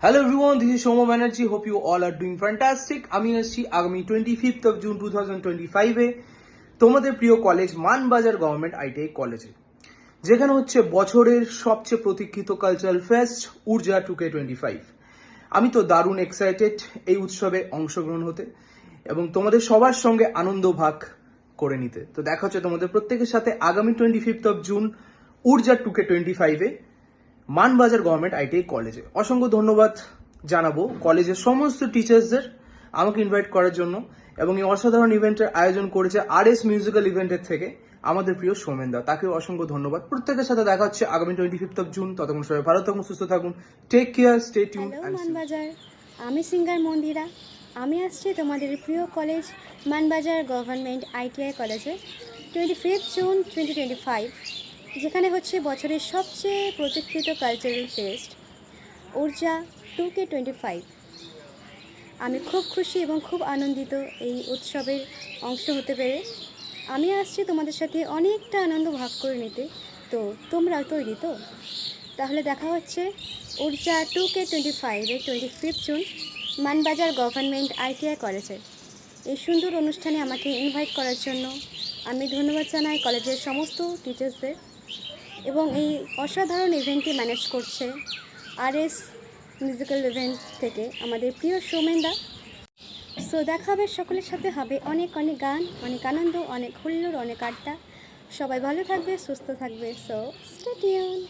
Hello everyone, this is Shoma Banerjee. Hope you all are doing fantastic. আমি আসছি আগামী 25th of June 2025 এ তোমাদের প্রিয় কলেজ মানবাজার গভর্নমেন্ট আইটিআই কলেজে, যেখানে হচ্ছে বছরের সবচেয়ে প্রতীক্ষিত কালচারাল ফেস্ট ঊর্জা 2K25। আমি তো দারুণ এক্সাইটেড এই উৎসবে অংশগ্রহণ হতে এবং তোমাদের সবার সঙ্গে আনন্দ ভাগ করে নিতে। তো দেখা হচ্ছে তোমাদের প্রত্যেকের সাথে আগামী 25th of June ঊর্জা 2K25 A Manbazar government ITI কলেজে। অসংখ্য ধন্যবাদ জানাবো কলেজের সমস্ত টিচার্সদের আমাকে ইনভাইট করার জন্য, এবং এই অসাধারণ ইভেন্টের আয়োজন করেছে RS মিউজিক্যাল ইভেন্টের থেকে আমাদের প্রিয় সৌমেনদা, তাকেও অসংখ্য ধন্যবাদ। প্রত্যেকের সাথে দেখা হচ্ছে আগামী 25th of June। ততক্ষণ সবাই ভালো থাকুন, সুস্থ থাকুন, take care, stay tune. Hello Manbazar, আমি সিঙ্গার মন্দিরা। আমি আসছি তোমাদের প্রিয় কলেজ মানবাজার গভর্নমেন্ট আইটিআই কলেজে 25th June 2025, যেখানে হচ্ছে বছরের সবচেয়ে প্রতীক্ষিত কালচারাল ফেস্ট ঊর্জা 2K25। আমি খুব খুশি এবং খুব আনন্দিত এই উৎসবের অংশ হতে পেরে। আমি আসছি তোমাদের সাথে অনেকটা আনন্দ ভাগ করে নিতে। তো তোমরা তৈরি তো? তাহলে দেখা হচ্ছে ঊর্জা 2K25 এর 25th June Manbazar government ITI কলেজে। এই সুন্দর অনুষ্ঠানে আমাকে ইনভাইট করার জন্য আমি ধন্যবাদ জানাই কলেজের সমস্ত টিচার্সদের, এবং এই অসাধারণ ইভেন্টটি ম্যানেজ করছে RS মিউজিক্যাল ইভেন্ট থেকে আমাদের প্রিয় সৌমেনদা। সো দেখা হবে সকলের সাথে, হবে অনেক অনেক গান, অনেক আনন্দ, অনেক হুল্লোড়, অনেক আড্ডা। সবাই ভালো থাকবে, সুস্থ থাকবে। So stay tuned.